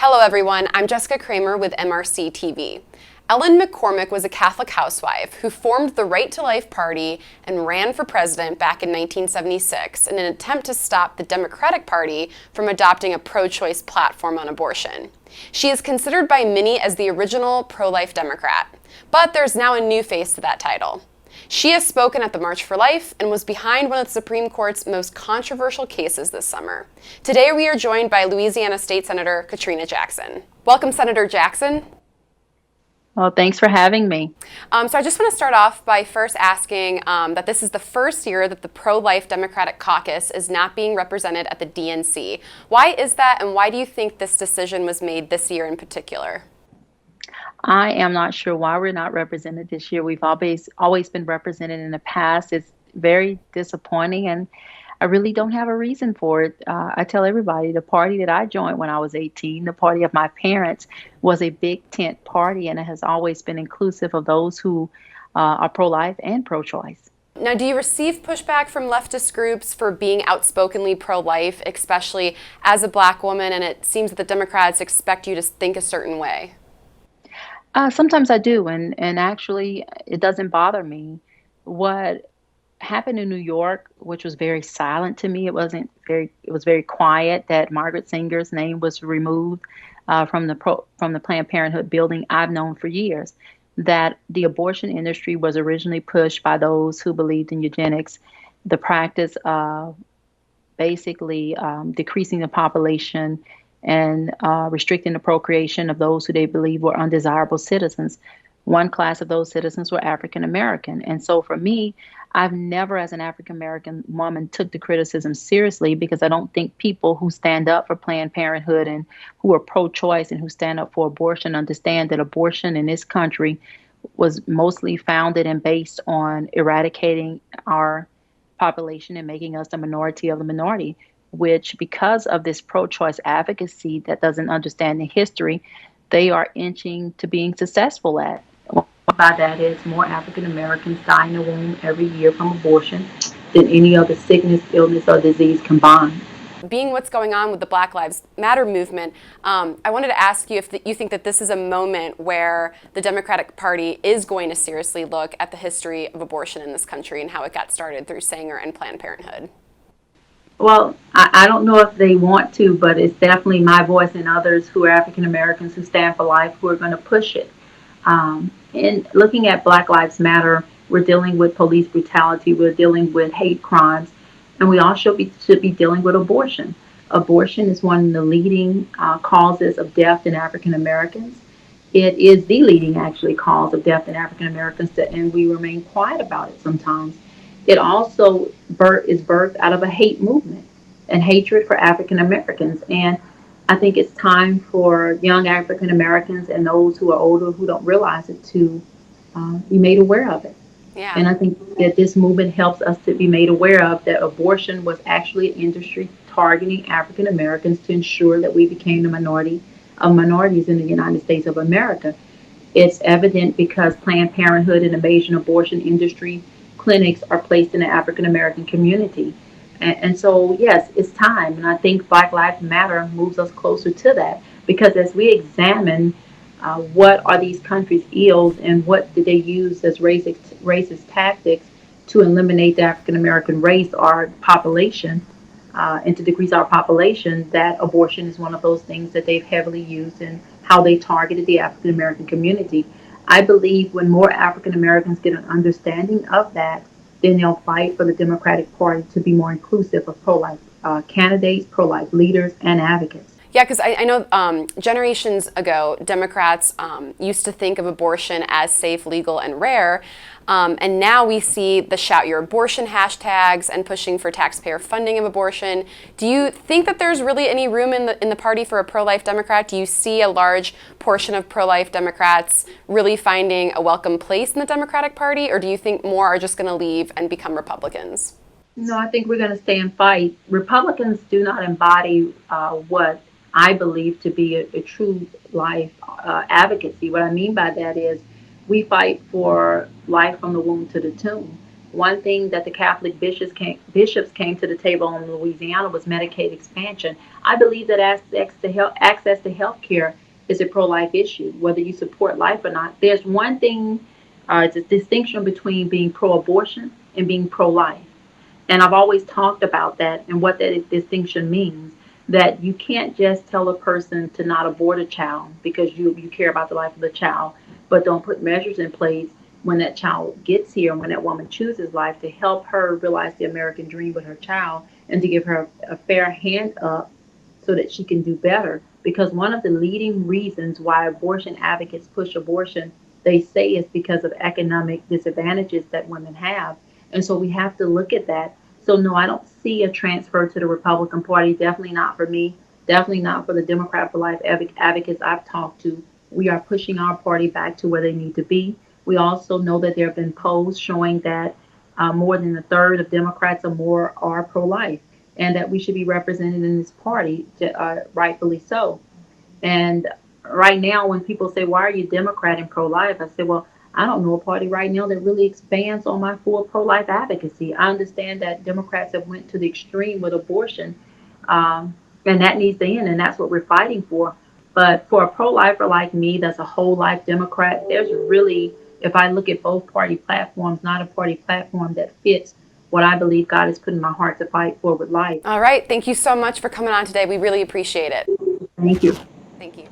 Hello everyone, I'm Jessica Kramer with MRC-TV. Ellen McCormick was a Catholic housewife who formed the Right to Life Party and ran for president back in 1976 in an attempt to stop the Democratic Party from adopting a pro-choice platform on abortion. She is considered by many as the original pro-life Democrat, but there's now a new face to that title. She has spoken at the March for Life and was behind one of the Supreme Court's most controversial cases this summer. Today we are joined by Louisiana State Senator Katrina Jackson. Welcome, Senator Jackson. Well, thanks for having me. So I just want to start off by first asking that this is the first year that the pro-life Democratic Caucus is not being represented at the DNC. Why is that, and why do you think this decision was made this year in particular? I am not sure why we're not represented this year. We've always been represented in the past. It's very disappointing, and I really don't have a reason for it. I tell everybody the party that I joined when I was 18, the party of my parents, was a big tent party, and it has always been inclusive of those who are pro-life and pro-choice. Now, do you receive pushback from leftist groups for being outspokenly pro-life, especially as a Black woman, and it seems that the Democrats expect you to think a certain way? Sometimes I do, and actually it doesn't bother me. What happened in New York, which was very silent to me, it was very quiet, that Margaret Sanger's name was removed from the Planned Parenthood building. I've known for years that the abortion industry was originally pushed by those who believed in eugenics, the practice of basically decreasing the population and restricting the procreation of those who they believed were undesirable citizens. One class of those citizens were African American. And so for me, I've never, as an African American woman, took the criticism seriously, because I don't think people who stand up for Planned Parenthood and who are pro-choice and who stand up for abortion understand that abortion in this country was mostly founded and based on eradicating our population and making us a minority of the minority, which, because of this pro-choice advocacy that doesn't understand the history, they are inching to being successful at. What by that is more African Americans die in the womb every year from abortion than any other sickness, illness, or disease combined. Being what's going on with the Black Lives Matter movement, I wanted to ask you if you think that this is a moment where the Democratic Party is going to seriously look at the history of abortion in this country and how it got started through Sanger and Planned Parenthood. Well, I don't know if they want to, but it's definitely my voice and others who are African Americans who stand for life who are going to push it. And looking at Black Lives Matter, we're dealing with police brutality, we're dealing with hate crimes, and we also should be dealing with abortion. Abortion is one of the leading causes of death in African Americans. It is the leading, actually, cause of death in African Americans, and we remain quiet about it sometimes. It also is birthed out of a hate movement and hatred for African Americans. And I think it's time for young African Americans and those who are older who don't realize it to be made aware of it. Yeah. And I think that this movement helps us to be made aware of that abortion was actually an industry targeting African Americans to ensure that we became the minority of minorities in the United States of America. It's evident because Planned Parenthood and the major abortion industry clinics are placed in the African American community. And so, yes, it's time. And I think Black Lives Matter moves us closer to that, because as we examine what are these countries' ills and what did they use as racist tactics to eliminate the African American race, our population, and to decrease our population, that abortion is one of those things that they've heavily used in how they targeted the African American community. I believe when more African Americans get an understanding of that, then they'll fight for the Democratic Party to be more inclusive of pro-life candidates, pro-life leaders, and advocates. Yeah, because I know generations ago, Democrats used to think of abortion as safe, legal, and rare. And now we see the Shout Your Abortion hashtags and pushing for taxpayer funding of abortion. Do you think that there's really any room in the party for a pro-life Democrat? Do you see a large portion of pro-life Democrats really finding a welcome place in the Democratic Party? Or do you think more are just going to leave and become Republicans? No, I think we're going to stay and fight. Republicans do not embody what I believe to be a true life advocacy. What I mean by that is we fight for life from the womb to the tomb. one thing that the Catholic bishops came to the table in Louisiana was Medicaid expansion. I believe that access to health care is a pro-life issue, whether you support life or not. There's one thing, it's a distinction between being pro-abortion and being pro-life. And I've always talked about that and what that distinction means. That you can't just tell a person to not abort a child because you care about the life of the child, but don't put measures in place when that child gets here, when that woman chooses life, to help her realize the American dream with her child and to give her a fair hand up so that she can do better. Because one of the leading reasons why abortion advocates push abortion, they say, is because of economic disadvantages that women have. And so we have to look at that. So no, I don't see a transfer to the Republican Party. Definitely not for me. Definitely not for the Democrat for Life advocates I've talked to. We are pushing our party back to where they need to be. We also know that there have been polls showing that more than a third of Democrats or more are pro-life, and that we should be represented in this party, rightfully so. And right now, when people say, "Why are you Democrat and pro-life?" I say, "Well, I don't know a party right now that really expands on my full pro-life advocacy. I understand that Democrats have went to the extreme with abortion, and that needs to end, and that's what we're fighting for. But for a pro-lifer like me, that's a whole life Democrat, there's really, if I look at both party platforms, not a party platform that fits what I believe God has put in my heart to fight for with life." All right. Thank you so much for coming on today. We really appreciate it. Thank you. Thank you.